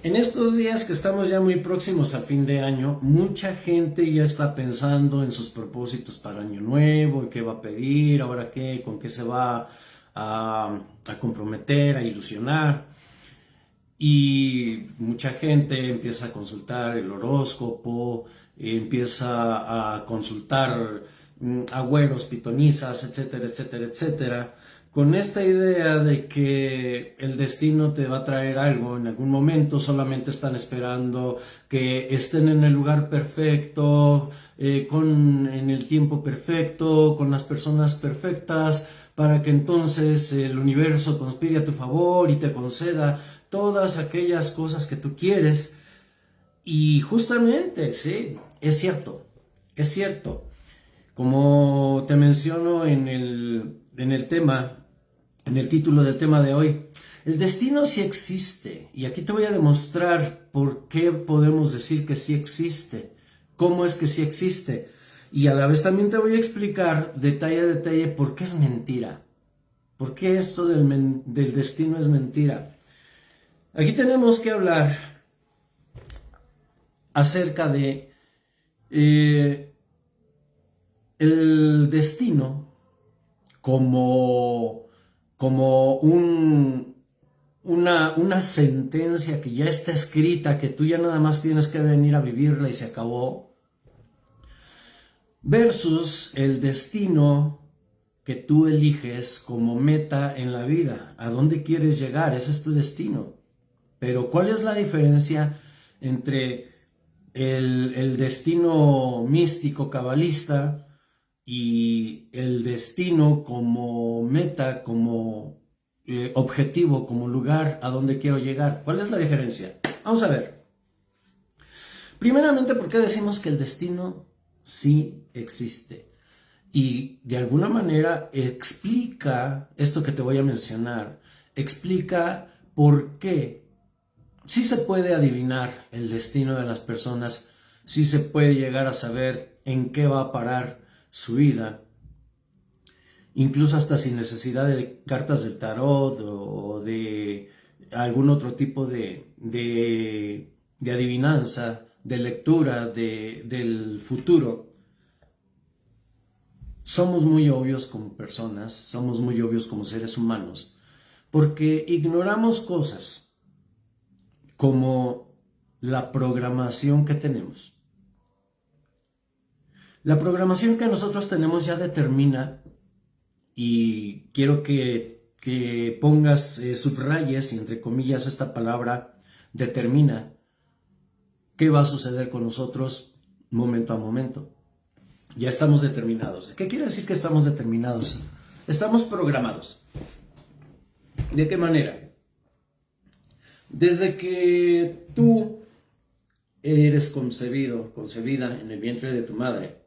En estos días que estamos ya muy próximos a fin de año, mucha gente ya está pensando en sus propósitos para año nuevo, y qué va a pedir, ahora qué, con qué se va a comprometer, a ilusionar. Y mucha gente empieza a consultar el horóscopo, empieza a consultar agüeros, pitonisas, etcétera, etcétera, etcétera, con esta idea de que el destino te va a traer algo en algún momento. Solamente están esperando que estén en el lugar perfecto, en el tiempo perfecto, con las personas perfectas, para que entonces el universo conspire a tu favor y te conceda todas aquellas cosas que tú quieres. Y justamente, sí, es cierto, es cierto. Como te menciono en el tema, en el título del tema de hoy, el destino sí existe. Y aquí te voy a demostrar por qué podemos decir que sí existe, cómo es que sí existe. Y a la vez también te voy a explicar detalle a detalle por qué es mentira. ¿Por qué esto del destino es mentira? Aquí tenemos que hablar acerca de el destino como, como una sentencia que ya está escrita, que tú ya nada más tienes que venir a vivirla y se acabó, versus el destino que tú eliges como meta en la vida. ¿A dónde quieres llegar? Ese es tu destino. Pero ¿cuál es la diferencia entre el destino místico cabalista y el destino como meta, como objetivo, como lugar a donde quiero llegar? ¿Cuál es la diferencia? Vamos a ver. Primeramente, ¿por qué decimos que el destino sí existe? Y de alguna manera explica esto que te voy a mencionar, explica por qué sí se puede adivinar el destino de las personas, sí se puede llegar a saber en qué va a parar su vida, incluso hasta sin necesidad de cartas del tarot o de algún otro tipo de adivinanza, de lectura del futuro. Somos muy obvios como personas, somos muy obvios como seres humanos, porque ignoramos cosas como la programación que tenemos. La programación que nosotros tenemos ya determina, y quiero que pongas, subrayes y entre comillas esta palabra, determina, qué va a suceder con nosotros momento a momento. Ya estamos determinados. ¿Qué quiere decir que estamos determinados? Estamos programados. ¿De qué manera? Desde que tú eres concebido, concebida en el vientre de tu madre,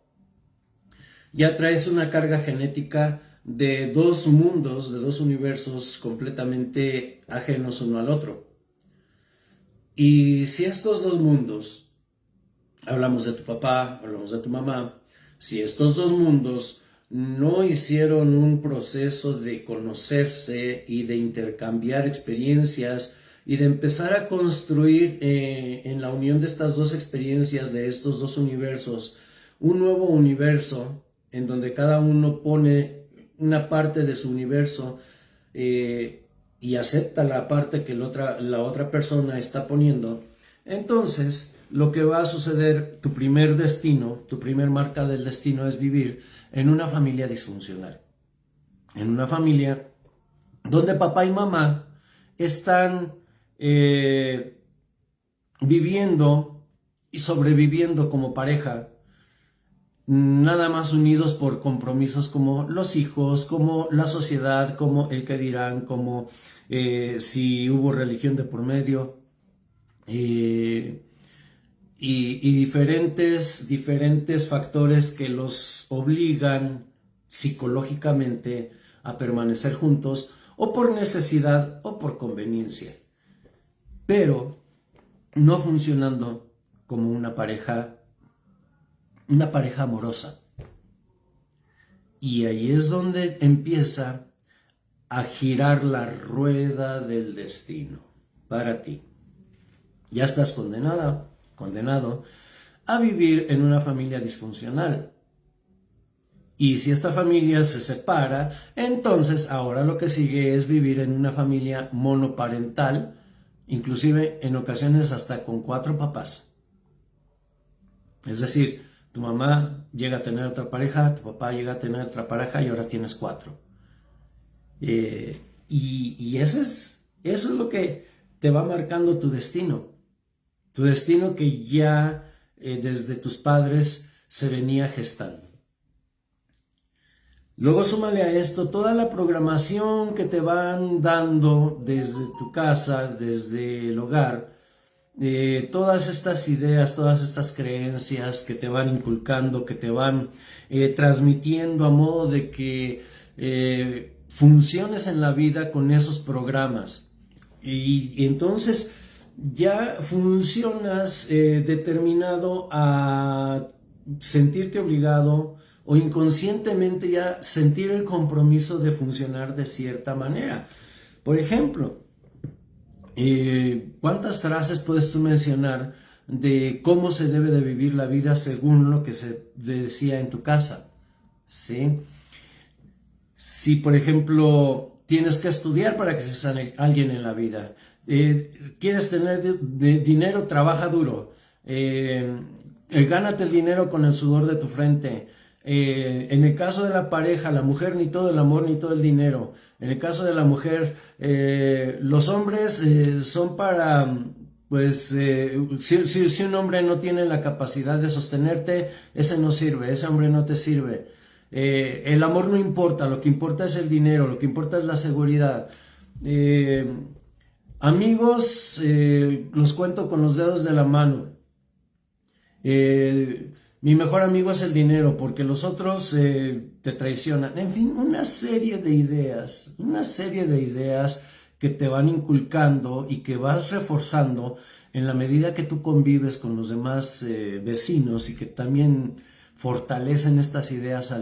ya traes una carga genética de dos mundos, de dos universos completamente ajenos uno al otro. Y si estos dos mundos, hablamos de tu papá, hablamos de tu mamá, si estos dos mundos no hicieron un proceso de conocerse y de intercambiar experiencias y de empezar a construir en la unión de estas dos experiencias, de estos dos universos, un nuevo universo en donde cada uno pone una parte de su universo y acepta la parte que la otra persona está poniendo, entonces lo que va a suceder, tu primer destino, tu primer marca del destino es vivir en una familia disfuncional. En una familia donde papá y mamá están viviendo y sobreviviendo como pareja, nada más unidos por compromisos como los hijos, como la sociedad, como el que dirán, como si hubo religión de por medio, y diferentes factores que los obligan psicológicamente a permanecer juntos, o por necesidad o por conveniencia, pero no funcionando como una pareja amorosa. Y ahí es donde empieza a girar la rueda del destino para ti. ya estás condenado a vivir en una familia disfuncional. Y si esta familia se separa, entonces ahora lo que sigue es vivir en una familia monoparental, inclusive en ocasiones hasta con 4 papás. Es decir, tu mamá llega a tener otra pareja, tu papá llega a tener otra pareja y ahora tienes 4. Y eso es lo que te va marcando tu destino. Tu destino que ya desde tus padres se venía gestando. Luego súmale a esto toda la programación que te van dando desde tu casa, desde el hogar, todas estas ideas, todas estas creencias que te van inculcando, que te van transmitiendo a modo de que funciones en la vida con esos programas. Y entonces ya funcionas determinado a sentirte obligado o inconscientemente ya sentir el compromiso de funcionar de cierta manera. Por ejemplo, ¿cuántas frases puedes tú mencionar de cómo se debe de vivir la vida según lo que se decía en tu casa? ¿Sí? Si, por ejemplo, tienes que estudiar para que seas alguien en la vida, quieres tener dinero, trabaja duro, gánate el dinero con el sudor de tu frente. En el caso de la pareja, la mujer ni todo el amor ni todo el dinero. En el caso de la mujer, los hombres son para, pues, si un hombre no tiene la capacidad de sostenerte, ese no sirve, ese hombre no te sirve. El amor no importa, lo que importa es el dinero, lo que importa es la seguridad. Amigos, los cuento con los dedos de la mano. Mi mejor amigo es el dinero porque los otros te traicionan. En fin, una serie de ideas que te van inculcando y que vas reforzando en la medida que tú convives con los demás vecinos y que también fortalecen estas ideas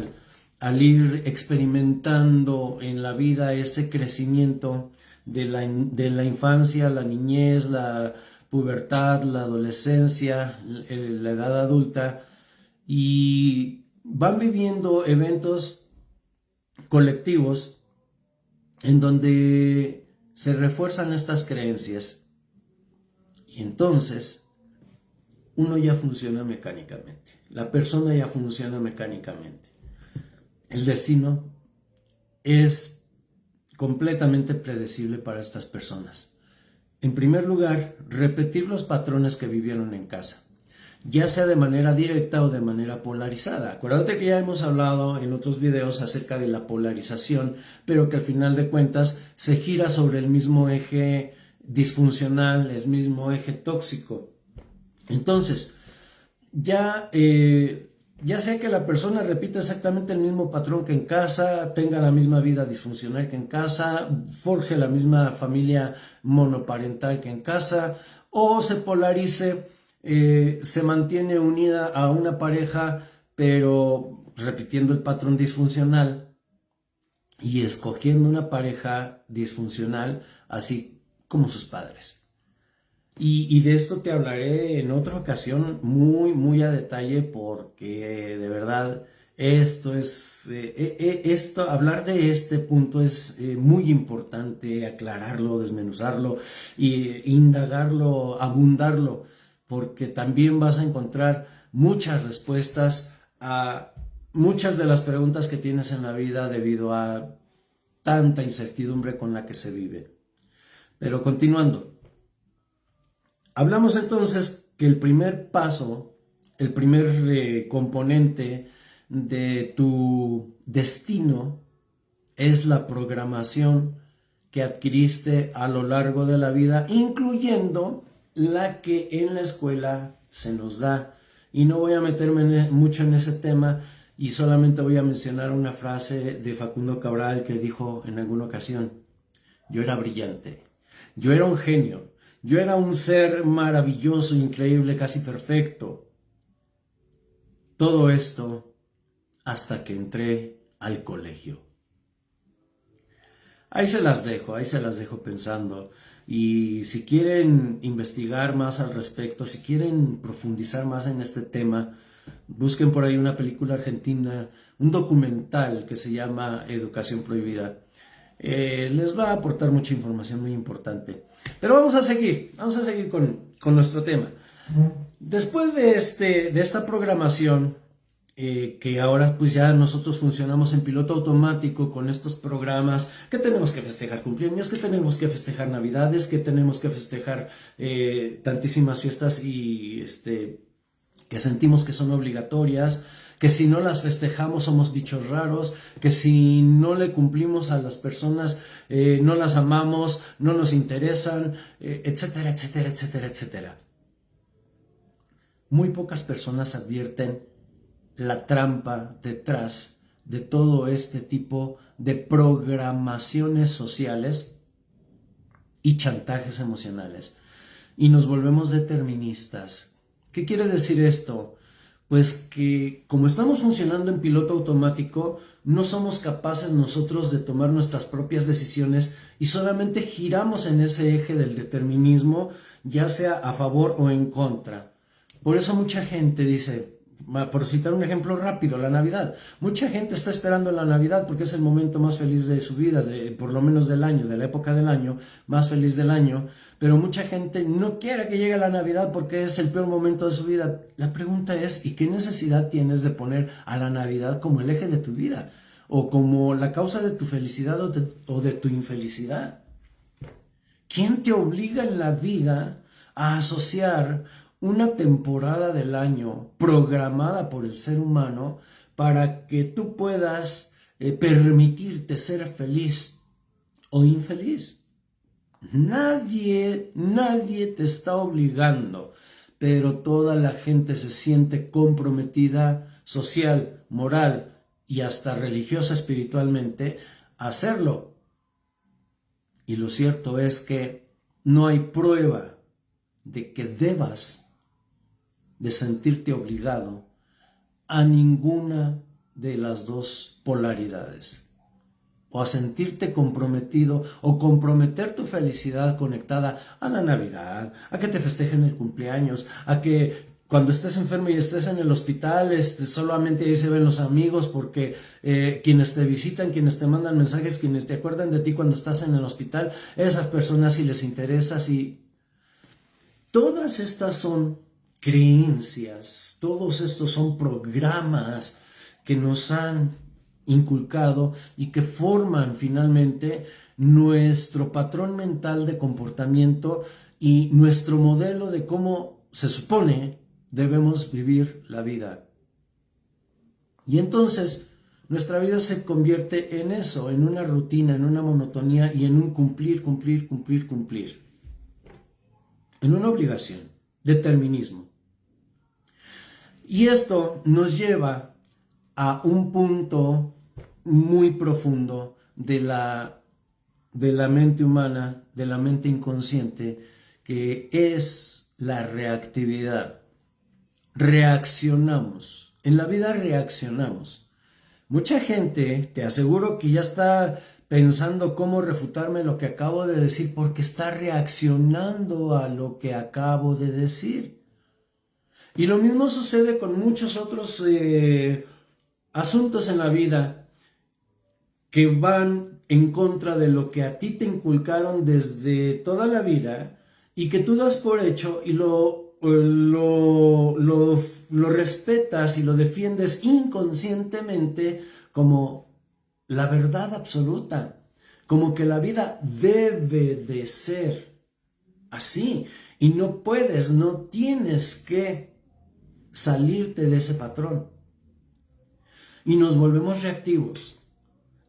al ir experimentando en la vida ese crecimiento de la infancia, la niñez, la pubertad, la adolescencia, la edad adulta, y van viviendo eventos colectivos en donde se refuerzan estas creencias y entonces uno ya funciona mecánicamente, la persona ya funciona mecánicamente. El destino es completamente predecible para estas personas. En primer lugar, repetir los patrones que vivieron en casa, ya sea de manera directa o de manera polarizada. Acuérdate que ya hemos hablado en otros videos acerca de la polarización, pero que al final de cuentas se gira sobre el mismo eje disfuncional, el mismo eje tóxico. Entonces, ya sea que la persona repita exactamente el mismo patrón que en casa, tenga la misma vida disfuncional que en casa, forje la misma familia monoparental que en casa, o se polarice, se mantiene unida a una pareja, pero repitiendo el patrón disfuncional y escogiendo una pareja disfuncional, así como sus padres. Y de esto te hablaré en otra ocasión muy a detalle porque de verdad hablar de este punto es muy importante, aclararlo, desmenuzarlo e indagarlo, abundarlo, porque también vas a encontrar muchas respuestas a muchas de las preguntas que tienes en la vida debido a tanta incertidumbre con la que se vive. Pero continuando. Hablamos entonces que el primer paso, el primer componente de tu destino es la programación que adquiriste a lo largo de la vida, incluyendo la que en la escuela se nos da. Y no voy a meterme mucho en ese tema y solamente voy a mencionar una frase de Facundo Cabral que dijo en alguna ocasión: yo era brillante, yo era un genio. Yo era un ser maravilloso, increíble, casi perfecto. Todo esto hasta que entré al colegio. Ahí se las dejo pensando. Y si quieren investigar más al respecto, si quieren profundizar más en este tema, busquen por ahí una película argentina, un documental que se llama Educación Prohibida. Les va a aportar mucha información muy importante. Pero vamos a seguir con nuestro tema. Después de esta programación, que ahora pues ya nosotros funcionamos en piloto automático con estos programas, que tenemos que festejar cumpleaños, que tenemos que festejar navidades, que tenemos que festejar tantísimas fiestas y que sentimos que son obligatorias, que si no las festejamos somos bichos raros, que si no le cumplimos a las personas no las amamos, no nos interesan, etcétera, etcétera, etcétera, etcétera. Muy pocas personas advierten la trampa detrás de todo este tipo de programaciones sociales y chantajes emocionales. Y nos volvemos deterministas. ¿Qué quiere decir esto? Pues que como estamos funcionando en piloto automático, no somos capaces nosotros de tomar nuestras propias decisiones y solamente giramos en ese eje del determinismo, ya sea a favor o en contra. Por eso mucha gente dice, por citar un ejemplo rápido, la Navidad. Mucha gente está esperando la Navidad porque es el momento más feliz de su vida, por lo menos del año, de la época del año, más feliz del año. Pero mucha gente no quiere que llegue la Navidad porque es el peor momento de su vida. La pregunta es, ¿y qué necesidad tienes de poner a la Navidad como el eje de tu vida? O como la causa de tu felicidad o de tu infelicidad. ¿Quién te obliga en la vida a asociar una temporada del año programada por el ser humano para que tú puedas permitirte ser feliz o infeliz? Nadie te está obligando, pero toda la gente se siente comprometida social, moral y hasta religiosa espiritualmente a hacerlo. Y lo cierto es que no hay prueba de que debas de sentirte obligado a ninguna de las dos polaridades, o a sentirte comprometido o comprometer tu felicidad conectada a la Navidad, a que te festejen el cumpleaños, a que cuando estés enfermo y estés en el hospital, solamente ahí se ven los amigos porque quienes te visitan, quienes te mandan mensajes, quienes te acuerdan de ti cuando estás en el hospital, esas personas sí les interesas. Y todas estas son creencias, todos estos son programas que nos han inculcado y que forman finalmente nuestro patrón mental de comportamiento y nuestro modelo de cómo se supone debemos vivir la vida. Y entonces nuestra vida se convierte en eso, en una rutina, en una monotonía y en un cumplir, cumplir, cumplir, cumplir. En una obligación, determinismo. Y esto nos lleva a un punto muy profundo de la mente humana, de la mente inconsciente, que es la reactividad. Reaccionamos. En la vida reaccionamos. Mucha gente, te aseguro que ya está pensando cómo refutarme lo que acabo de decir porque está reaccionando a lo que acabo de decir. Y lo mismo sucede con muchos otros asuntos en la vida que van en contra de lo que a ti te inculcaron desde toda la vida y que tú das por hecho y lo respetas y lo defiendes inconscientemente como la verdad absoluta, como que la vida debe de ser así y no puedes, no tienes que salirte de ese patrón. Y nos volvemos reactivos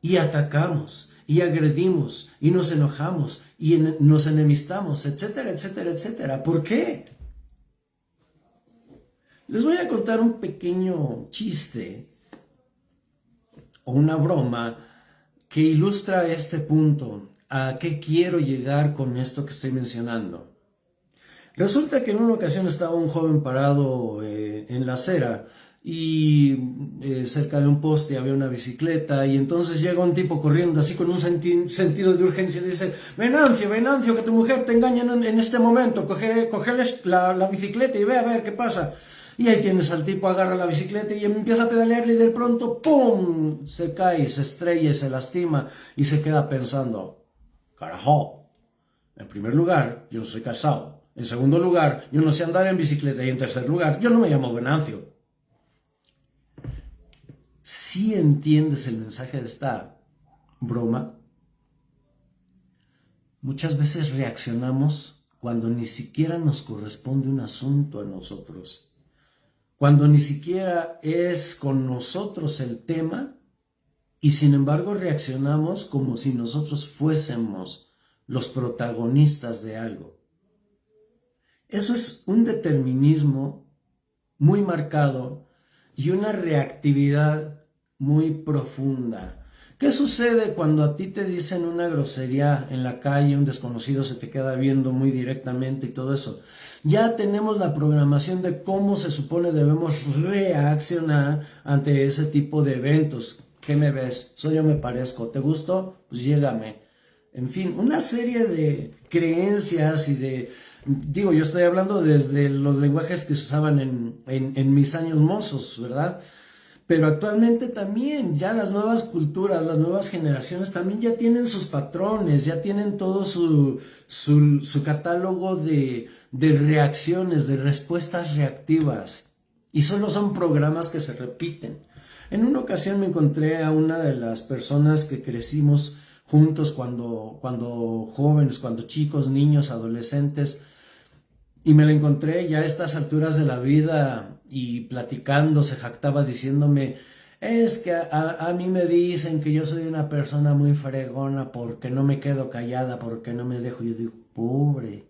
y atacamos y agredimos y nos enojamos y nos enemistamos, etcétera, etcétera, etcétera. ¿Por qué? Les voy a contar un pequeño chiste o una broma que ilustra este punto, a qué quiero llegar con esto que estoy mencionando. Resulta que en una ocasión estaba un joven parado en la acera y cerca de un poste había una bicicleta y entonces llega un tipo corriendo así con un sentido de urgencia y le dice: Venancio, que tu mujer te engaña en este momento, coge la bicicleta y ve a ver qué pasa. Y ahí tienes al tipo, agarra la bicicleta y empieza a pedalearle y de pronto ¡pum! Se cae, se estrella, se lastima y se queda pensando: carajo, en primer lugar, yo no soy casado. En segundo lugar, yo no sé andar en bicicleta. Y en tercer lugar, yo no me llamo Venancio. Si entiendes el mensaje de esta broma, muchas veces reaccionamos cuando ni siquiera nos corresponde un asunto a nosotros, cuando ni siquiera es con nosotros el tema, y sin embargo reaccionamos como si nosotros fuésemos los protagonistas de algo. Eso es un determinismo muy marcado y una reactividad muy profunda. ¿Qué sucede cuando a ti te dicen una grosería en la calle, un desconocido se te queda viendo muy directamente y todo eso? Ya tenemos la programación de cómo se supone debemos reaccionar ante ese tipo de eventos. ¿Qué me ves? ¿Soy yo me parezco? ¿Te gusto? Pues llégame. En fin, una serie de creencias y de... Digo, yo estoy hablando desde los lenguajes que se usaban en mis años mozos, ¿verdad? Pero actualmente también ya las nuevas culturas, las nuevas generaciones también ya tienen sus patrones, ya tienen todo su catálogo de reacciones, de respuestas reactivas. Y solo son programas que se repiten. En una ocasión me encontré a una de las personas que crecimos juntos cuando jóvenes, cuando chicos, niños, adolescentes, y me la encontré ya a estas alturas de la vida y platicando, se jactaba diciéndome: es que a mí me dicen que yo soy una persona muy fregona porque no me quedo callada, porque no me dejo. Yo digo: pobre.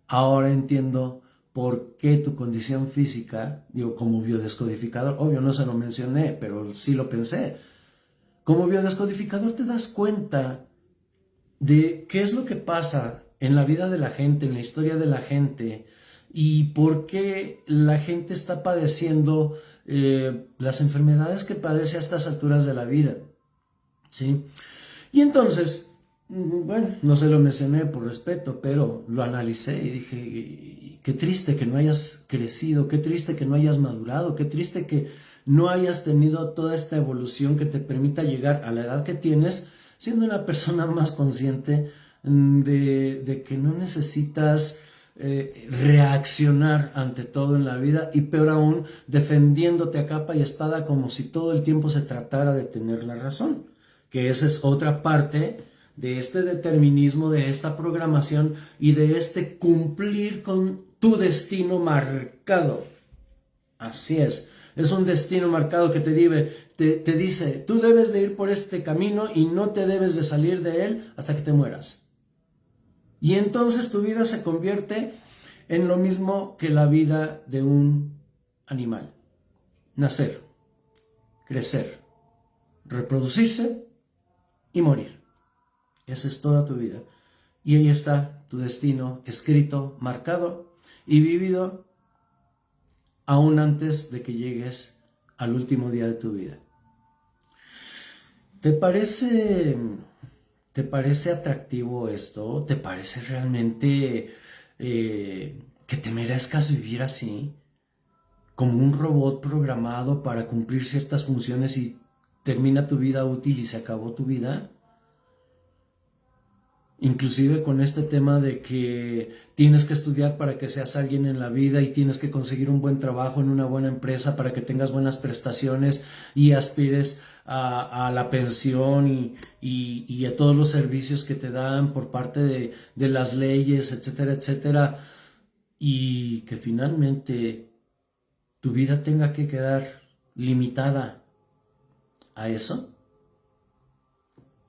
Ahora entiendo por qué tu condición física, digo, como biodescodificador, obvio no se lo mencioné, pero sí lo pensé. Como biodescodificador te das cuenta de qué es lo que pasa en la vida de la gente, en la historia de la gente, y por qué la gente está padeciendo las enfermedades que padece a estas alturas de la vida, ¿sí? Y entonces, bueno, no se lo mencioné por respeto, pero lo analicé y dije: qué triste que no hayas crecido, qué triste que no hayas madurado, qué triste que no hayas tenido toda esta evolución que te permita llegar a la edad que tienes, siendo una persona más consciente de que no necesitas reaccionar ante todo en la vida, y peor aún, defendiéndote a capa y espada como si todo el tiempo se tratara de tener la razón, que esa es otra parte de este determinismo, de esta programación y de este cumplir con tu destino marcado. Así es un destino marcado que te dice: tú debes de ir por este camino y no te debes de salir de él hasta que te mueras. Y entonces tu vida se convierte en lo mismo que la vida de un animal: nacer, crecer, reproducirse y morir. Esa es toda tu vida. Y ahí está tu destino escrito, marcado y vivido aún antes de que llegues al último día de tu vida. ¿Te parece atractivo esto? ¿Te parece realmente que te merezcas vivir así? Como un robot programado para cumplir ciertas funciones y termina tu vida útil y se acabó tu vida. Inclusive con este tema de que tienes que estudiar para que seas alguien en la vida y tienes que conseguir un buen trabajo en una buena empresa para que tengas buenas prestaciones y aspires a la pensión y a todos los servicios que te dan por parte de las leyes, etcétera, etcétera, y que finalmente tu vida tenga que quedar limitada a eso.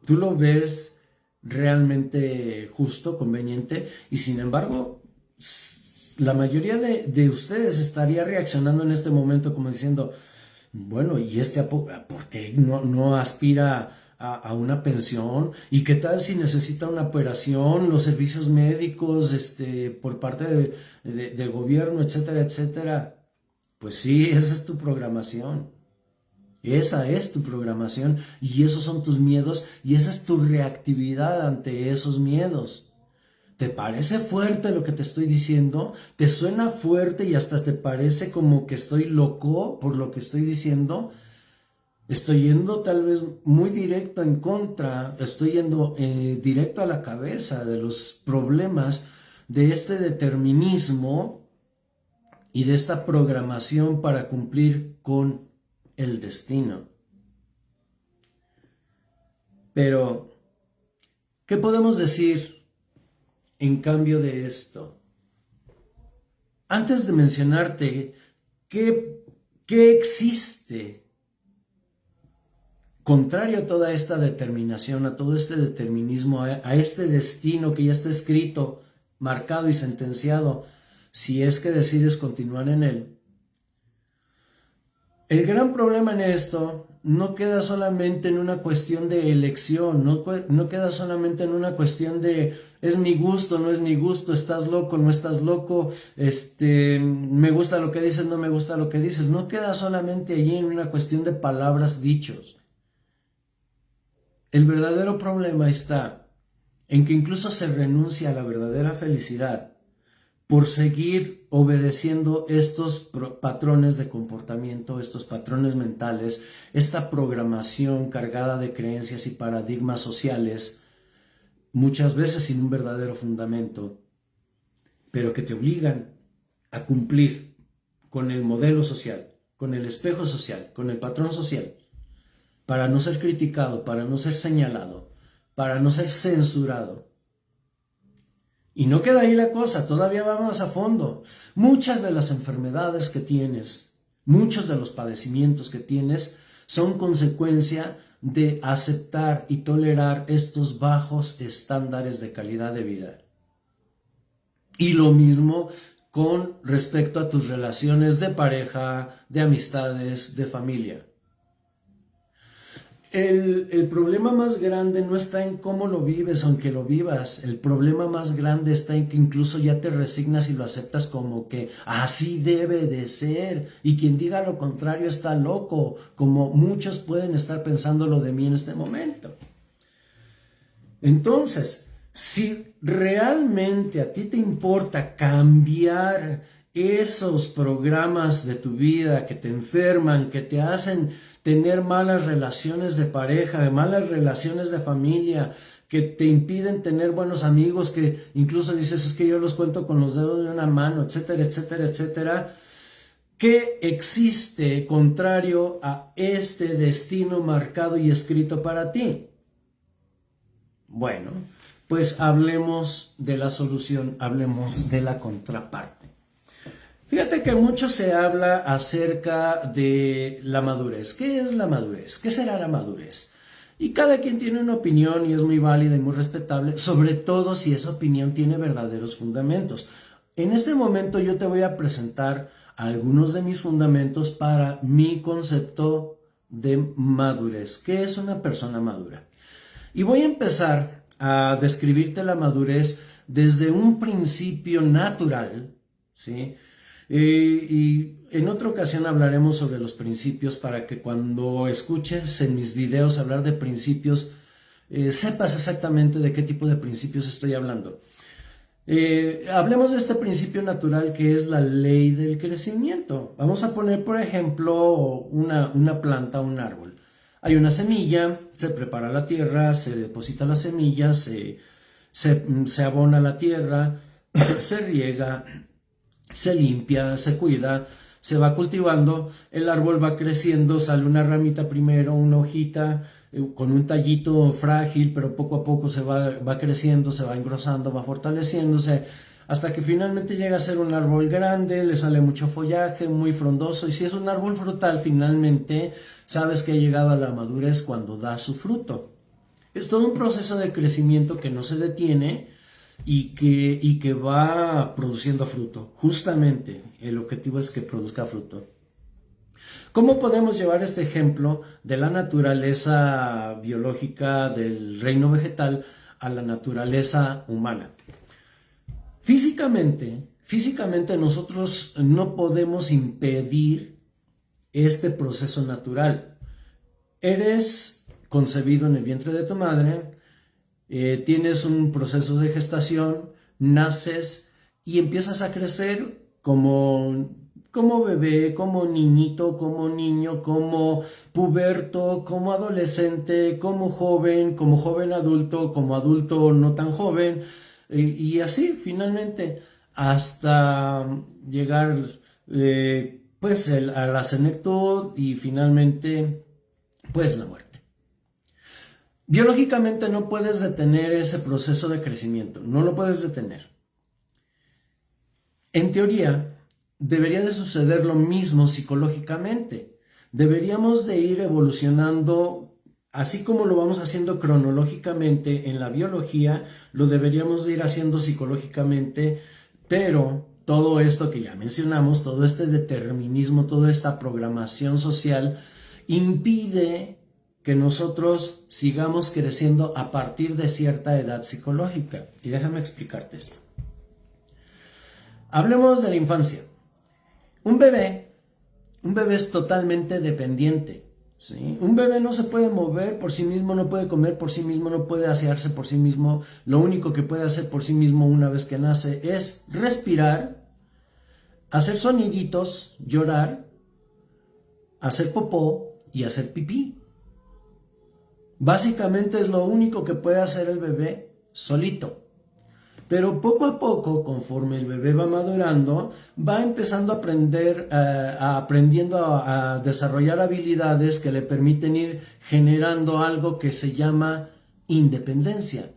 ¿Tú lo ves realmente justo, conveniente? Y sin embargo, la mayoría de ustedes estaría reaccionando en este momento como diciendo: bueno, ¿y por qué no aspira a una pensión? ¿Y qué tal si necesita una operación, los servicios médicos por parte del gobierno, etcétera, etcétera? Pues sí, esa es tu programación. Esa es tu programación y esos son tus miedos y esa es tu reactividad ante esos miedos. ¿Te parece fuerte lo que te estoy diciendo? ¿Te suena fuerte y hasta te parece como que estoy loco por lo que estoy diciendo? Estoy yendo tal vez muy directo en contra, estoy yendo directo a la cabeza de los problemas de este determinismo y de esta programación para cumplir con el destino. Pero, ¿qué podemos decir en cambio de esto? Antes de mencionarte qué existe contrario a toda esta determinación, a todo este determinismo, a este destino que ya está escrito, marcado y sentenciado, si es que decides continuar en él. El gran problema en esto no queda solamente en una cuestión de elección, no queda solamente en una cuestión de es mi gusto, no es mi gusto, estás loco, no estás loco, me gusta lo que dices, no me gusta lo que dices, no queda solamente allí en una cuestión de palabras dichos. El verdadero problema está en que incluso se renuncia a la verdadera felicidad por seguir obedeciendo estos patrones de comportamiento, estos patrones mentales, esta programación cargada de creencias y paradigmas sociales, muchas veces sin un verdadero fundamento, pero que te obligan a cumplir con el modelo social, con el espejo social, con el patrón social, para no ser criticado, para no ser señalado, para no ser censurado. Y no queda ahí la cosa, todavía va más a fondo. Muchas de las enfermedades que tienes, muchos de los padecimientos que tienes, son consecuencia de aceptar y tolerar estos bajos estándares de calidad de vida. Y lo mismo con respecto a tus relaciones de pareja, de amistades, de familia. El problema más grande no está en cómo lo vives, aunque lo vivas. El problema más grande está en que incluso ya te resignas y lo aceptas como que así debe de ser. Y quien diga lo contrario está loco, como muchos pueden estar pensándolo de mí en este momento. Entonces, si realmente a ti te importa cambiar esos programas de tu vida que te enferman, que te hacen tener malas relaciones de pareja, malas relaciones de familia, que te impiden tener buenos amigos, que incluso dices, es que yo los cuento con los dedos de una mano, etcétera, etcétera, etcétera. ¿Qué existe contrario a este destino marcado y escrito para ti? Bueno, pues hablemos de la solución, hablemos de la contraparte. Fíjate que mucho se habla acerca de la madurez. ¿Qué es la madurez? ¿Qué será la madurez? Y cada quien tiene una opinión y es muy válida y muy respetable, sobre todo si esa opinión tiene verdaderos fundamentos. En este momento yo te voy a presentar algunos de mis fundamentos para mi concepto de madurez. ¿Qué es una persona madura? Y voy a empezar a describirte la madurez desde un principio natural, ¿sí? Y en otra ocasión hablaremos sobre los principios para que cuando escuches en mis videos hablar de principios, sepas exactamente de qué tipo de principios estoy hablando. Hablemos de este principio natural que es la ley del crecimiento. Vamos a poner, por ejemplo, una planta, un árbol. Hay una semilla, se prepara la tierra, se deposita la semilla, se abona la tierra, se riega, se limpia, se cuida, se va cultivando, el árbol va creciendo, sale una ramita primero, una hojita con un tallito frágil, pero poco a poco se va creciendo, se va engrosando, va fortaleciéndose, hasta que finalmente llega a ser un árbol grande, le sale mucho follaje, muy frondoso, y si es un árbol frutal, finalmente sabes que ha llegado a la madurez cuando da su fruto. Es todo un proceso de crecimiento que no se detiene y que va produciendo fruto. Justamente el objetivo es que produzca fruto. ¿Cómo podemos llevar este ejemplo de la naturaleza biológica del reino vegetal a la naturaleza humana? Físicamente físicamente nosotros no podemos impedir este proceso natural. Eres concebido en el vientre de tu madre, tienes un proceso de gestación, naces y empiezas a crecer como bebé, como niñito, como niño, como puberto, como adolescente, como joven adulto, como adulto no tan joven, y así finalmente hasta llegar pues a la senectud y finalmente pues la muerte. Biológicamente no puedes detener ese proceso de crecimiento, no lo puedes detener. En teoría, debería de suceder lo mismo psicológicamente. Deberíamos de ir evolucionando, así como lo vamos haciendo cronológicamente en la biología, lo deberíamos de ir haciendo psicológicamente, pero todo esto que ya mencionamos, todo este determinismo, toda esta programación social, impide que nosotros sigamos creciendo a partir de cierta edad psicológica. Y déjame explicarte esto. Hablemos de la infancia. Un bebé es totalmente dependiente, ¿sí? Un bebé no se puede mover por sí mismo, no puede comer por sí mismo, no puede asearse por sí mismo. Lo único que puede hacer por sí mismo una vez que nace es respirar, hacer soniditos, llorar, hacer popó y hacer pipí. Básicamente es lo único que puede hacer el bebé solito. Pero poco a poco, conforme el bebé va madurando, va empezando a aprender, aprendiendo a desarrollar habilidades que le permiten ir generando algo que se llama independencia.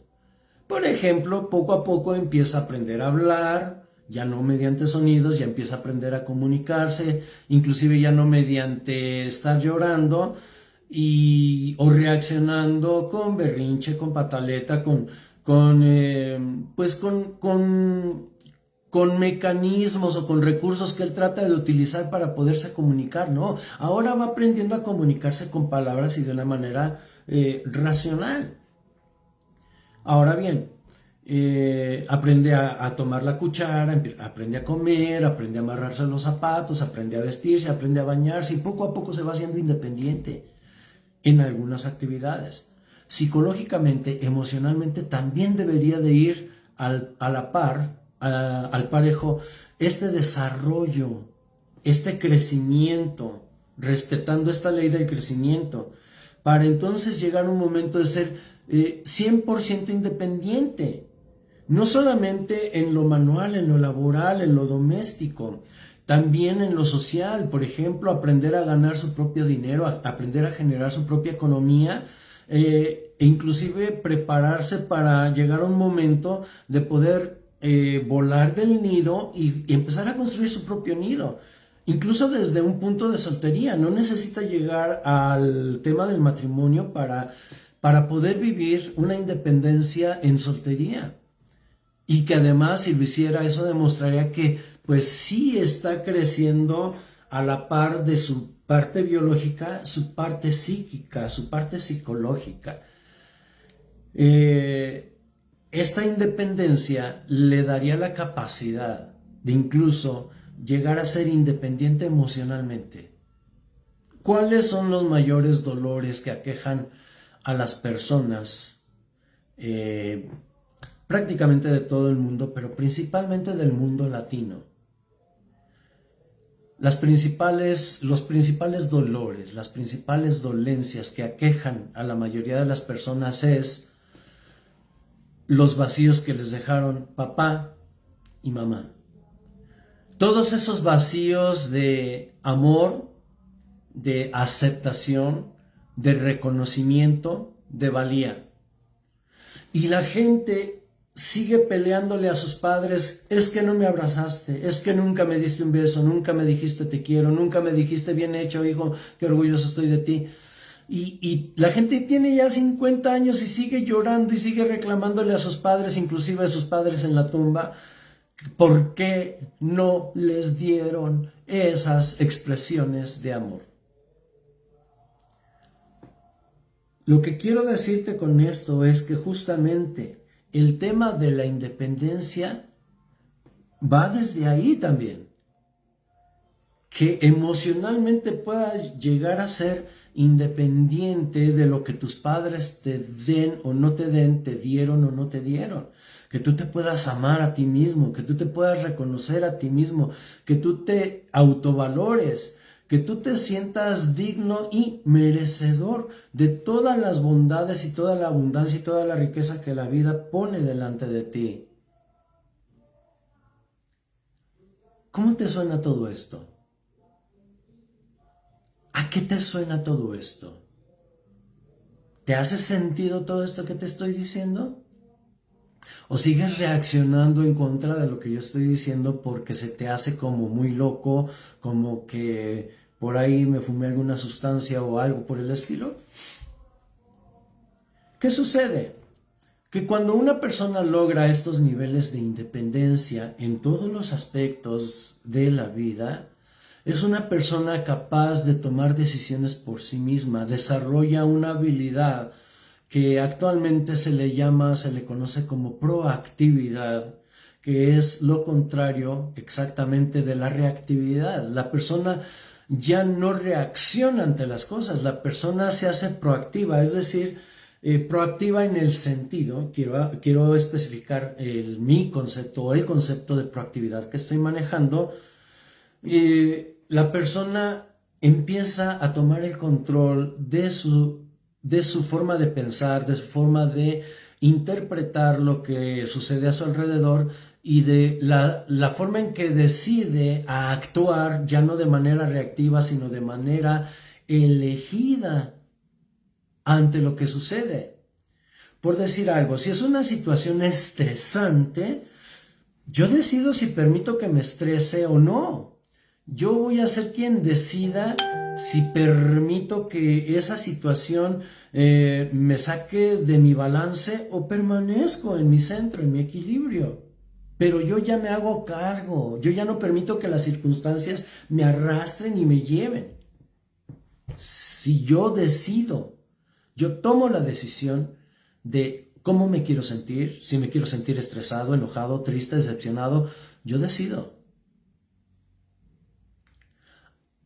Por ejemplo, poco a poco empieza a aprender a hablar, ya no mediante sonidos, ya empieza a aprender a comunicarse, inclusive ya no mediante estar llorando o reaccionando con berrinche, con pataleta, con mecanismos o con recursos que él trata de utilizar para poderse comunicar, ¿no? Ahora va aprendiendo a comunicarse con palabras y de una manera racional. Ahora bien, aprende a tomar la cuchara, aprende a comer, aprende a amarrarse los zapatos, aprende a vestirse, aprende a bañarse y poco a poco se va haciendo independiente en algunas actividades. Psicológicamente, emocionalmente, también debería de ir a la par, al parejo, este desarrollo, este crecimiento, respetando esta ley del crecimiento, para entonces llegar a un momento de ser 100% independiente, no solamente en lo manual, en lo laboral, en lo doméstico, también en lo social. Por ejemplo, aprender a ganar su propio dinero, aprender a generar su propia economía, e inclusive prepararse para llegar a un momento de poder volar del nido y empezar a construir su propio nido. Incluso desde un punto de soltería, no necesita llegar al tema del matrimonio para poder vivir una independencia en soltería. Y que además, si lo hiciera, eso demostraría que pues sí está creciendo a la par de su parte biológica, su parte psíquica, su parte psicológica. Esta independencia le daría la capacidad de incluso llegar a ser independiente emocionalmente. ¿Cuáles son los mayores dolores que aquejan a las personas prácticamente de todo el mundo, pero principalmente del mundo latino? Los principales dolores, las principales dolencias que aquejan a la mayoría de las personas es los vacíos que les dejaron papá y mamá. Todos esos vacíos de amor, de aceptación, de reconocimiento, de valía. Y la gente sigue peleándole a sus padres: es que no me abrazaste, es que nunca me diste un beso, nunca me dijiste te quiero, nunca me dijiste bien hecho, hijo, qué orgulloso estoy de ti. Y la gente tiene ya 50 años y sigue llorando y sigue reclamándole a sus padres, inclusive a sus padres en la tumba, ¿por qué no les dieron esas expresiones de amor? Lo que quiero decirte con esto es que justamente el tema de la independencia va desde ahí también. Que emocionalmente puedas llegar a ser independiente de lo que tus padres te den o no te den, te dieron o no te dieron. Que tú te puedas amar a ti mismo, que tú te puedas reconocer a ti mismo, que tú te autovalores, que tú te sientas digno y merecedor de todas las bondades y toda la abundancia y toda la riqueza que la vida pone delante de ti. ¿Cómo te suena todo esto? ¿A qué te suena todo esto? ¿Te hace sentido todo esto que te estoy diciendo? ¿O sigues reaccionando en contra de lo que yo estoy diciendo porque se te hace como muy loco, como que por ahí me fumé alguna sustancia o algo por el estilo? ¿Qué sucede? Que cuando una persona logra estos niveles de independencia en todos los aspectos de la vida, es una persona capaz de tomar decisiones por sí misma, desarrolla una habilidad que actualmente se le conoce como proactividad, que es lo contrario exactamente de la reactividad. La persona ya no reacciona ante las cosas, la persona se hace proactiva, es decir, proactiva en el sentido, quiero especificar mi concepto o el concepto de proactividad que estoy manejando. La persona empieza a tomar el control de su forma de pensar, de su forma de interpretar lo que sucede a su alrededor y de la forma en que decide a actuar ya no de manera reactiva, sino de manera elegida ante lo que sucede. Por decir algo, si es una situación estresante, yo decido si permito que me estrese o no. Yo voy a ser quien decida si permito que esa situación me saque de mi balance o permanezco en mi centro, en mi equilibrio. Pero yo ya me hago cargo, yo ya no permito que las circunstancias me arrastren y me lleven. Si yo decido, yo tomo la decisión de cómo me quiero sentir, si me quiero sentir estresado, enojado, triste, decepcionado, yo decido.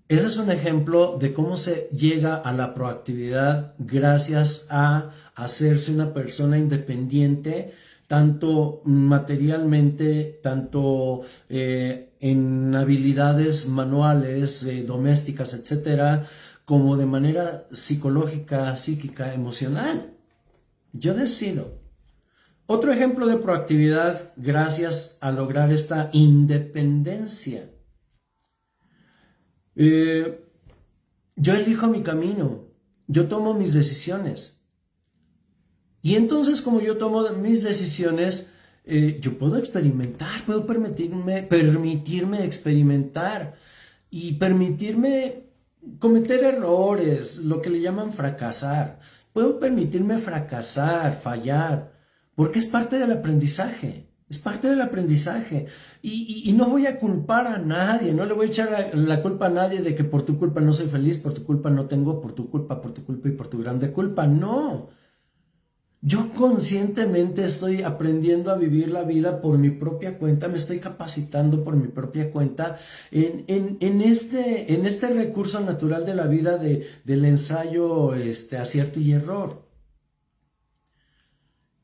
Ese es un ejemplo de cómo se llega a la proactividad gracias a hacerse una persona independiente, tanto materialmente, tanto en habilidades manuales, domésticas, etcétera, como de manera psicológica, psíquica, emocional. Yo decido. Otro ejemplo de proactividad gracias a lograr esta independencia. Yo elijo mi camino, yo tomo mis decisiones. Y entonces, como yo tomo mis decisiones, yo puedo experimentar, puedo permitirme experimentar y permitirme cometer errores, lo que le llaman fracasar. Puedo permitirme fracasar, fallar, porque es parte del aprendizaje. Es parte del aprendizaje. Y no voy a culpar a nadie, no le voy a echar la culpa a nadie de que por tu culpa no soy feliz, por tu culpa no tengo, por tu culpa y por tu grande culpa. No. Yo conscientemente estoy aprendiendo a vivir la vida por mi propia cuenta, me estoy capacitando por mi propia cuenta en este recurso natural de la vida del ensayo, acierto y error.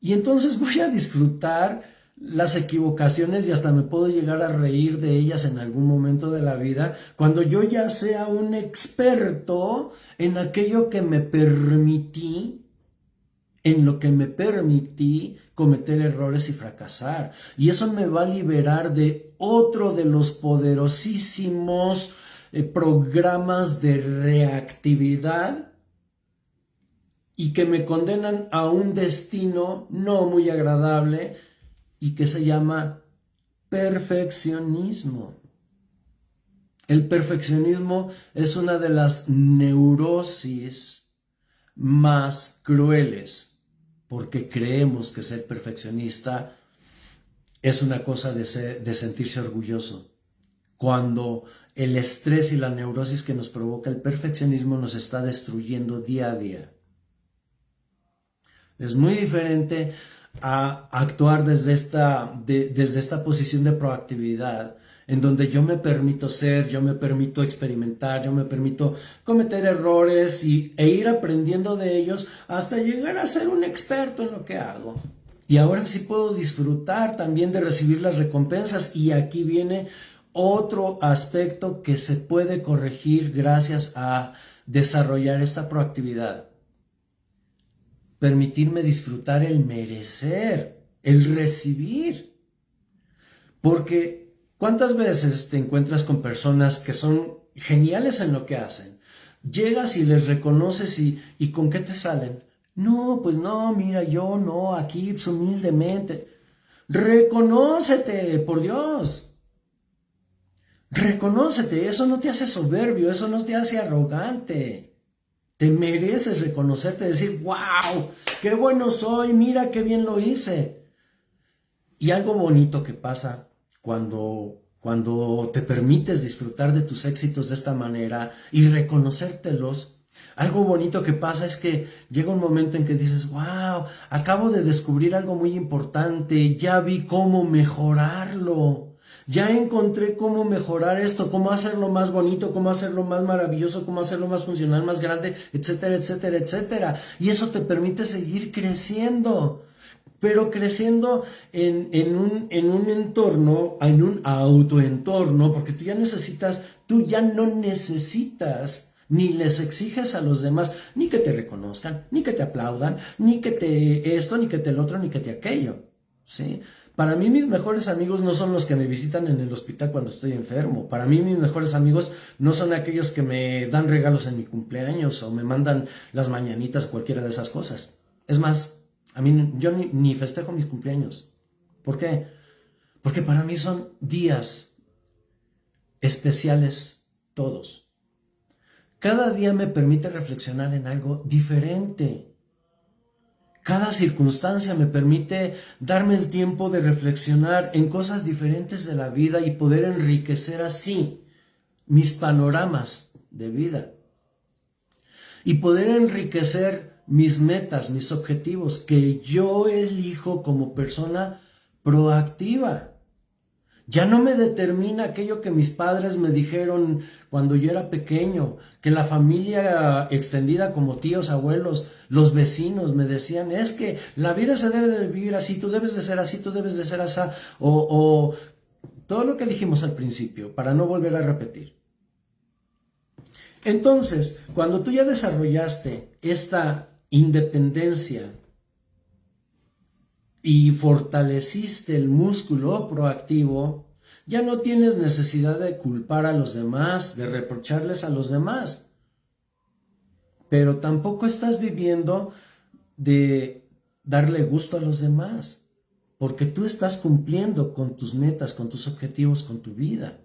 Y entonces voy a disfrutar las equivocaciones y hasta me puedo llegar a reír de ellas en algún momento de la vida, cuando yo ya sea un experto en aquello que me permití, en lo que me permití cometer errores y fracasar. Y eso me va a liberar de otro de los poderosísimos programas de reactividad y que me condenan a un destino no muy agradable y que se llama perfeccionismo. El perfeccionismo es una de las neurosis más crueles, porque creemos que ser perfeccionista es una cosa de sentirse orgulloso, cuando el estrés y la neurosis que nos provoca el perfeccionismo nos está destruyendo día a día. Es muy diferente a actuar desde esta posición de proactividad, en donde yo me permito ser, yo me permito experimentar, yo me permito cometer errores e ir aprendiendo de ellos hasta llegar a ser un experto en lo que hago. Y ahora sí puedo disfrutar también de recibir las recompensas, y aquí viene otro aspecto que se puede corregir gracias a desarrollar esta proactividad. Permitirme disfrutar el merecer, el recibir. Porque ¿cuántas veces te encuentras con personas que son geniales en lo que hacen? Llegas y les reconoces y ¿con qué te salen? No, pues no, mira, yo no, aquí pues, humildemente. Reconócete, por Dios. Reconócete, eso no te hace soberbio, eso no te hace arrogante. Te mereces reconocerte, decir, wow, qué bueno soy, mira qué bien lo hice. Y algo bonito que pasa cuando te permites disfrutar de tus éxitos de esta manera y reconocértelos, algo bonito que pasa es que llega un momento en que dices, wow, acabo de descubrir algo muy importante, ya vi cómo mejorarlo. Ya encontré cómo mejorar esto, cómo hacerlo más bonito, cómo hacerlo más maravilloso, cómo hacerlo más funcional, más grande, etcétera, etcétera, etcétera. Y eso te permite seguir creciendo, pero creciendo en un entorno, en un autoentorno, porque tú ya no necesitas, ni les exiges a los demás, ni que te reconozcan, ni que te aplaudan, ni que te esto, ni que te el otro, ni que te aquello, ¿sí? Para mí mis mejores amigos no son los que me visitan en el hospital cuando estoy enfermo. Para mí mis mejores amigos no son aquellos que me dan regalos en mi cumpleaños o me mandan las mañanitas o cualquiera de esas cosas. Es más, a mí yo ni festejo mis cumpleaños. ¿Por qué? Porque para mí son días especiales todos. Cada día me permite reflexionar en algo diferente. Cada circunstancia me permite darme el tiempo de reflexionar en cosas diferentes de la vida y poder enriquecer así mis panoramas de vida. Y poder enriquecer mis metas, mis objetivos, que yo elijo como persona proactiva. Ya no me determina aquello que mis padres me dijeron cuando yo era pequeño, que la familia extendida como tíos, abuelos, los vecinos me decían, es que la vida se debe de vivir así, tú debes de ser así, tú debes de ser así, o todo lo que dijimos al principio, para no volver a repetir. Entonces, cuando tú ya desarrollaste esta independencia y fortaleciste el músculo proactivo, ya no tienes necesidad de culpar a los demás, de reprocharles a los demás. Pero tampoco estás viviendo de darle gusto a los demás, porque tú estás cumpliendo con tus metas, con tus objetivos, con tu vida.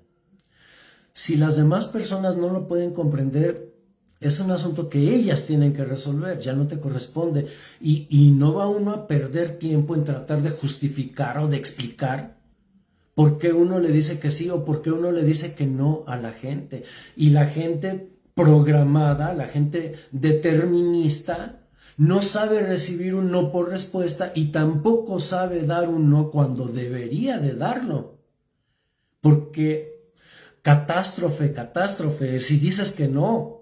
Si las demás personas no lo pueden comprender, es un asunto que ellas tienen que resolver, ya no te corresponde. Y no va uno a perder tiempo en tratar de justificar o de explicar por qué uno le dice que sí o por qué uno le dice que no a la gente. Y la gente programada, la gente determinista, no sabe recibir un no por respuesta y tampoco sabe dar un no cuando debería de darlo. Porque catástrofe, si dices que no,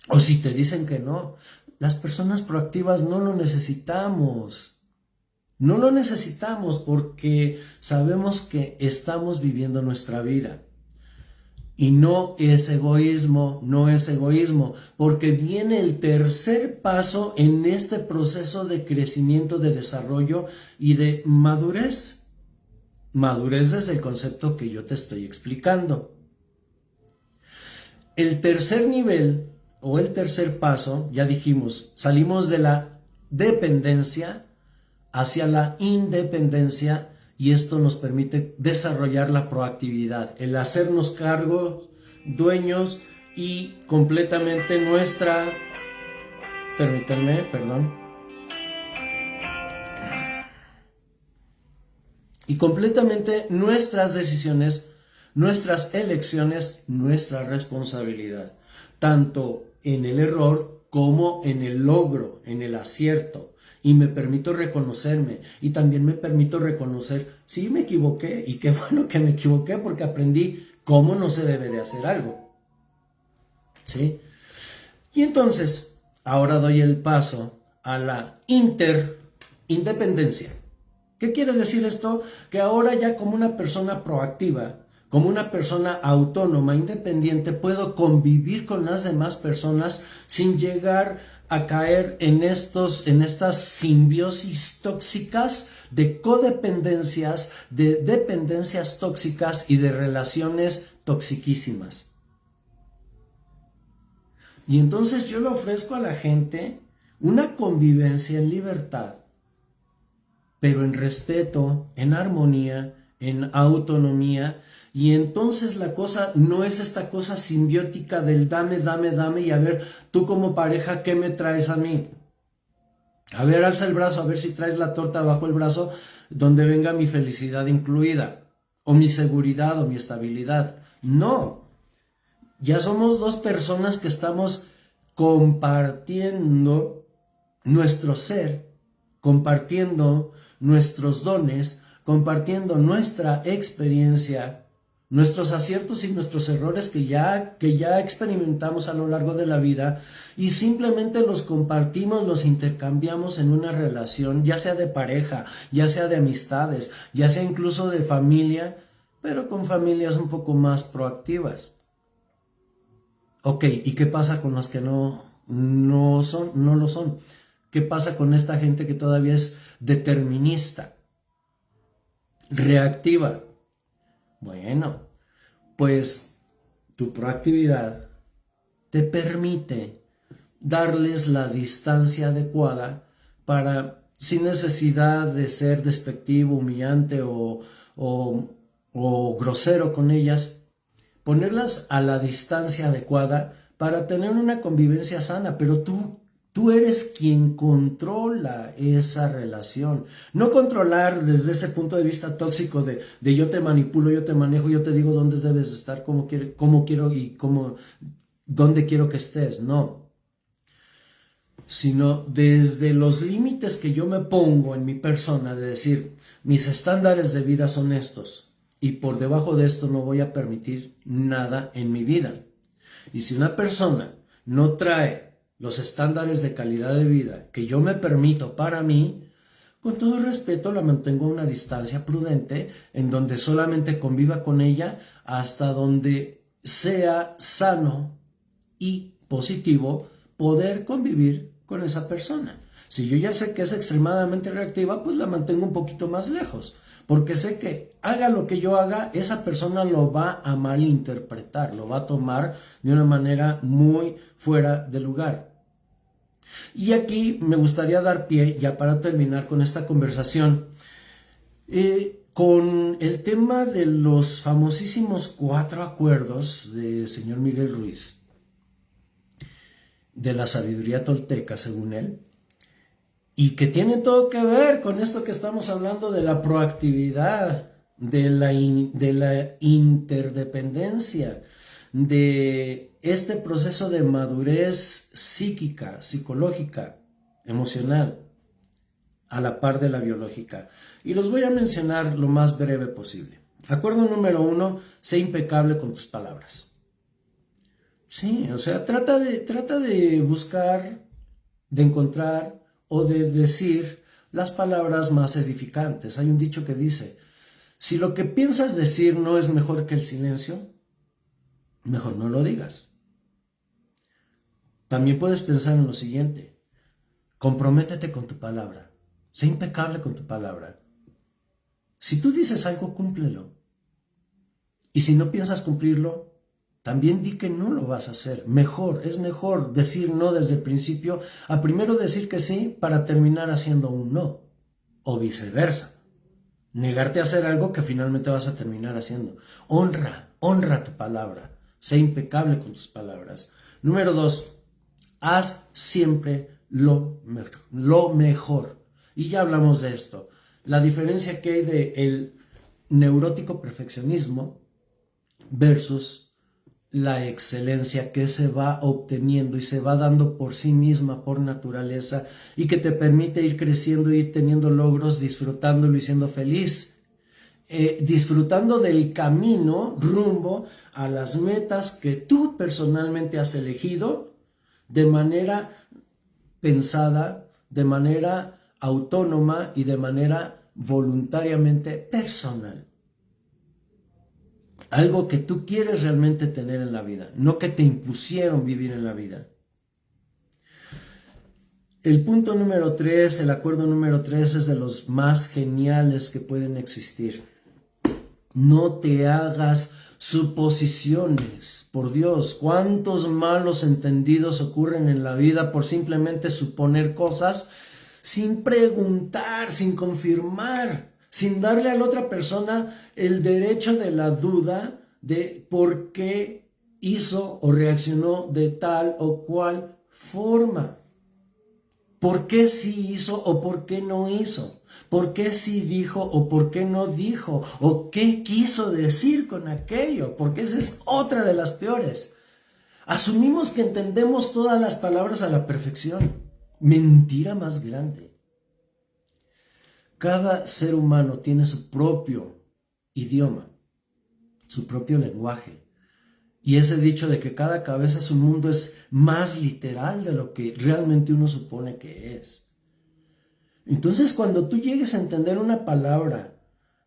o si te dicen que no, las personas proactivas no lo necesitamos. No lo necesitamos porque sabemos que estamos viviendo nuestra vida. Y no es egoísmo, porque viene el tercer paso en este proceso de crecimiento, de desarrollo y de madurez. Madurez desde el concepto que yo te estoy explicando. El tercer nivel o el tercer paso, ya dijimos, salimos de la dependencia hacia la independencia y esto nos permite desarrollar la proactividad, el hacernos cargo, dueños y completamente y completamente nuestras decisiones, nuestras elecciones, nuestra responsabilidad, tanto en el error como en el logro, en el acierto. y me permito reconocerme y también me permito reconocer, sí, me equivoqué y qué bueno que me equivoqué porque aprendí cómo no se debe de hacer algo, ¿sí? Y entonces, ahora doy el paso a la independencia. ¿Qué quiere decir esto? Que ahora ya como una persona proactiva, como una persona autónoma, independiente, puedo convivir con las demás personas sin llegar a caer en estas simbiosis tóxicas de codependencias, de dependencias tóxicas y de relaciones toxiquísimas. Y entonces yo le ofrezco a la gente una convivencia en libertad, pero en respeto, en armonía, en autonomía, y entonces la cosa no es esta cosa simbiótica del dame, dame, dame, y a ver, tú como pareja, ¿qué me traes a mí? A ver, alza el brazo, a ver si traes la torta bajo el brazo donde venga mi felicidad incluida, o mi seguridad, o mi estabilidad. No, ya somos dos personas que estamos compartiendo nuestro ser, compartiendo nuestros dones, compartiendo nuestra experiencia, nuestros aciertos y nuestros errores que ya experimentamos a lo largo de la vida, y simplemente los compartimos, los intercambiamos en una relación, ya sea de pareja, ya sea de amistades, ya sea incluso de familia, pero con familias un poco más proactivas. Ok, ¿y qué pasa con los que no lo son? ¿Qué pasa con esta gente que todavía es determinista, reactiva? Bueno, pues tu proactividad te permite darles la distancia adecuada para, sin necesidad de ser despectivo, humillante o grosero con ellas, ponerlas a la distancia adecuada para tener una convivencia sana, pero tú eres quien controla esa relación. No controlar desde ese punto de vista tóxico de yo te manipulo, yo te manejo, yo te digo dónde debes estar, cómo quiero y dónde quiero que estés, no. Sino desde los límites que yo me pongo en mi persona de decir, mis estándares de vida son estos. Y por debajo de esto no voy a permitir nada en mi vida. Y si una persona no trae los estándares de calidad de vida que yo me permito para mí, con todo respeto la mantengo a una distancia prudente en donde solamente conviva con ella hasta donde sea sano y positivo poder convivir con esa persona. Si yo ya sé que es extremadamente reactiva, pues la mantengo un poquito más lejos. Porque sé que haga lo que yo haga, esa persona lo va a malinterpretar, lo va a tomar de una manera muy fuera de lugar. Y aquí me gustaría dar pie, ya para terminar con esta conversación, con el tema de los famosísimos 4 acuerdos del señor Miguel Ruiz, de la sabiduría tolteca, según él, y que tiene todo que ver con esto que estamos hablando de la proactividad, de la interdependencia, de este proceso de madurez psíquica, psicológica, emocional, a la par de la biológica. Y los voy a mencionar lo más breve posible. Acuerdo número 1, sé impecable con tus palabras. Sí, o sea, trata de buscar, de encontrar o de decir las palabras más edificantes. Hay un dicho que dice, si lo que piensas decir no es mejor que el silencio, mejor no lo digas. También puedes pensar en lo siguiente, comprométete con tu palabra, sé impecable con tu palabra. Si tú dices algo, cúmplelo. Y si no piensas cumplirlo, también di que no lo vas a hacer. Es mejor decir no desde el principio a primero decir que sí para terminar haciendo un no. O viceversa. Negarte a hacer algo que finalmente vas a terminar haciendo. Honra tu palabra. Sé impecable con tus palabras. Número 2, haz siempre lo mejor. Y ya hablamos de esto. La diferencia que hay de el neurótico perfeccionismo versus la excelencia que se va obteniendo y se va dando por sí misma, por naturaleza, y que te permite ir creciendo, ir teniendo logros, disfrutándolo y siendo feliz. Disfrutando del camino rumbo a las metas que tú personalmente has elegido de manera pensada, de manera autónoma y de manera voluntariamente personal. Algo que tú quieres realmente tener en la vida, no que te impusieron vivir en la vida. El punto número 3, el acuerdo número 3 es de los más geniales que pueden existir. No te hagas suposiciones. Por Dios, ¿cuántos malos entendidos ocurren en la vida por simplemente suponer cosas sin preguntar, sin confirmar, sin darle a la otra persona el derecho de la duda de por qué hizo o reaccionó de tal o cual forma? ¿Por qué sí hizo o por qué no hizo? ¿Por qué sí dijo o por qué no dijo? ¿O qué quiso decir con aquello? Porque esa es otra de las peores. Asumimos que entendemos todas las palabras a la perfección. Mentira más grande. Cada ser humano tiene su propio idioma, su propio lenguaje. Y ese dicho de que cada cabeza es un mundo es más literal de lo que realmente uno supone que es. Entonces, cuando tú llegues a entender una palabra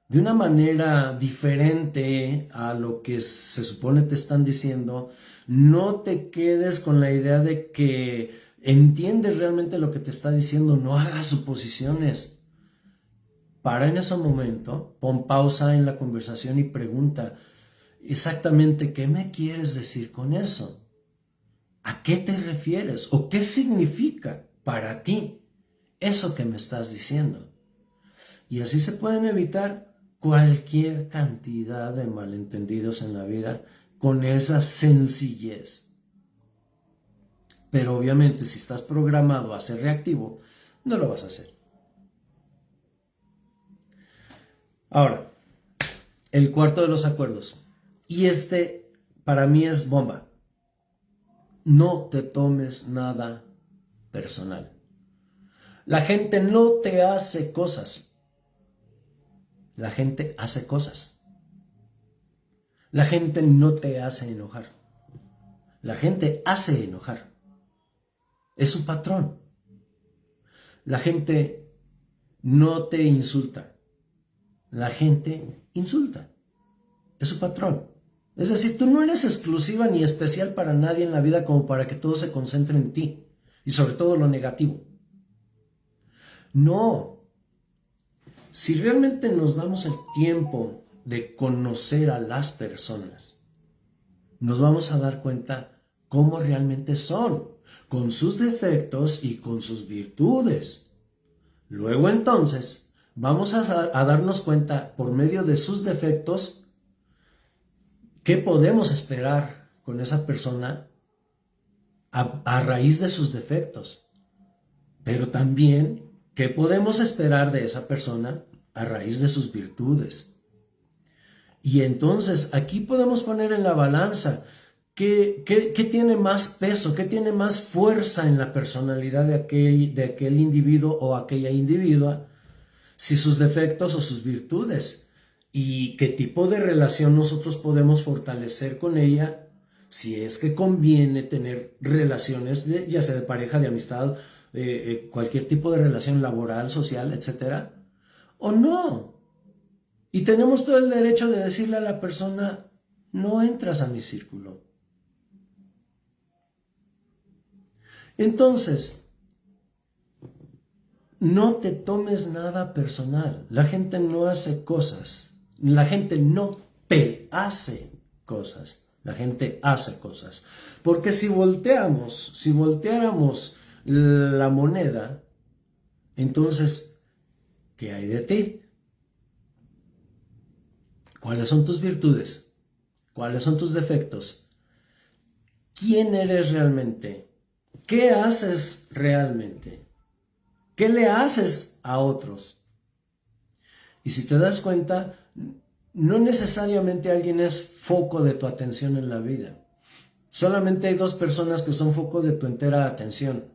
de una manera diferente a lo que se supone te están diciendo, no te quedes con la idea de que entiendes realmente lo que te está diciendo, no hagas suposiciones. Para en ese momento, pon pausa en la conversación y pregunta exactamente qué me quieres decir con eso. ¿A qué te refieres? ¿O qué significa para ti eso que me estás diciendo? Y así se pueden evitar cualquier cantidad de malentendidos en la vida con esa sencillez. Pero obviamente si estás programado a ser reactivo, no lo vas a hacer. Ahora, el cuarto de los acuerdos. Y este para mí es bomba. No te tomes nada personal. La gente no te hace cosas. La gente hace cosas. La gente no te hace enojar. La gente hace enojar. Es su patrón. La gente no te insulta. La gente insulta. Es su patrón. Es decir, tú no eres exclusiva ni especial para nadie en la vida como para que todo se concentre en ti. Y sobre todo lo negativo. No. Si realmente nos damos el tiempo de conocer a las personas, nos vamos a dar cuenta cómo realmente son, con sus defectos y con sus virtudes. Luego entonces, vamos a darnos cuenta por medio de sus defectos qué podemos esperar con esa persona a raíz de sus defectos, pero también qué podemos esperar de esa persona a raíz de sus virtudes. Y entonces aquí podemos poner en la balanza qué tiene más peso, qué tiene más fuerza en la personalidad de aquel individuo o aquella individua, si sus defectos o sus virtudes. Y qué tipo de relación nosotros podemos fortalecer con ella, si es que conviene tener relaciones, ya sea de pareja, de amistad, cualquier tipo de relación laboral, social, etcétera, o no. Y tenemos todo el derecho de decirle a la persona, no entras a mi círculo. Entonces, no te tomes nada personal. La gente no hace cosas. La gente no te hace cosas. La gente hace cosas. Porque si volteáramos la moneda, entonces, ¿qué hay de ti? ¿Cuáles son tus virtudes? ¿Cuáles son tus defectos? ¿Quién eres realmente? ¿Qué haces realmente? ¿Qué le haces a otros? Y si te das cuenta, no necesariamente alguien es foco de tu atención en la vida. Solamente hay dos personas que son foco de tu entera atención.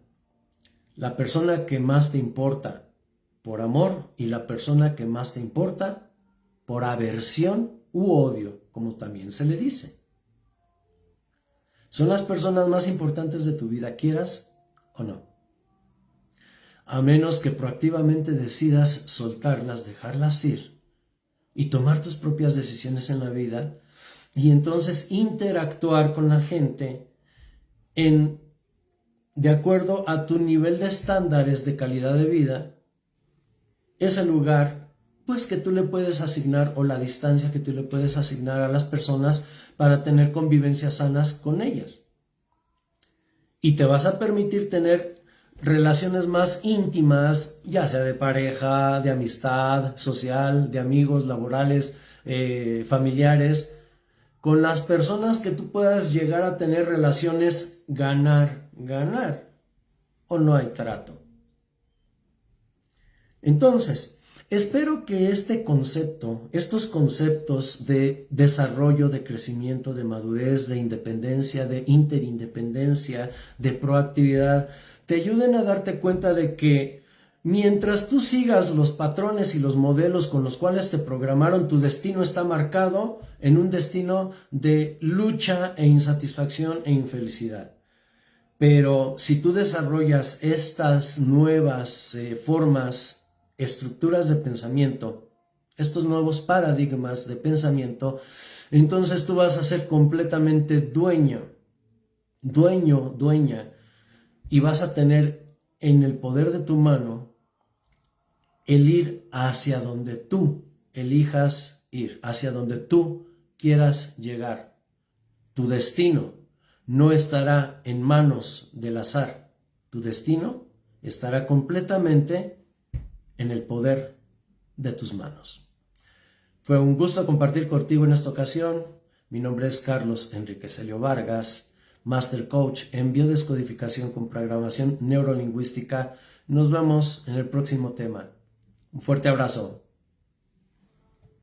La persona que más te importa por amor y la persona que más te importa por aversión u odio, como también se le dice. Son las personas más importantes de tu vida, quieras o no. A menos que proactivamente decidas soltarlas, dejarlas ir y tomar tus propias decisiones en la vida y entonces interactuar con la gente de acuerdo a tu nivel de estándares de calidad de vida, es el lugar pues que tú le puedes asignar o la distancia que tú le puedes asignar a las personas para tener convivencias sanas con ellas. Y te vas a permitir tener relaciones más íntimas, ya sea de pareja, de amistad, social, de amigos, laborales, familiares, con las personas que tú puedas llegar a tener relaciones ganar, o no hay trato. Entonces, espero que estos conceptos de desarrollo, de crecimiento, de madurez, de independencia, de interindependencia, de proactividad, te ayuden a darte cuenta de que mientras tú sigas los patrones y los modelos con los cuales te programaron, tu destino está marcado en un destino de lucha e insatisfacción e infelicidad. Pero si tú desarrollas estas nuevas formas, estructuras de pensamiento, estos nuevos paradigmas de pensamiento, entonces tú vas a ser completamente dueña, y vas a tener en el poder de tu mano el ir hacia donde tú elijas ir, hacia donde tú quieras llegar. Tu destino no estará en manos del azar. Tu destino estará completamente en el poder de tus manos. Fue un gusto compartir contigo en esta ocasión. Mi nombre es Carlos Enrique Celio Vargas, Master Coach en Biodescodificación con Programación Neurolingüística. Nos vemos en el próximo tema. Un fuerte abrazo.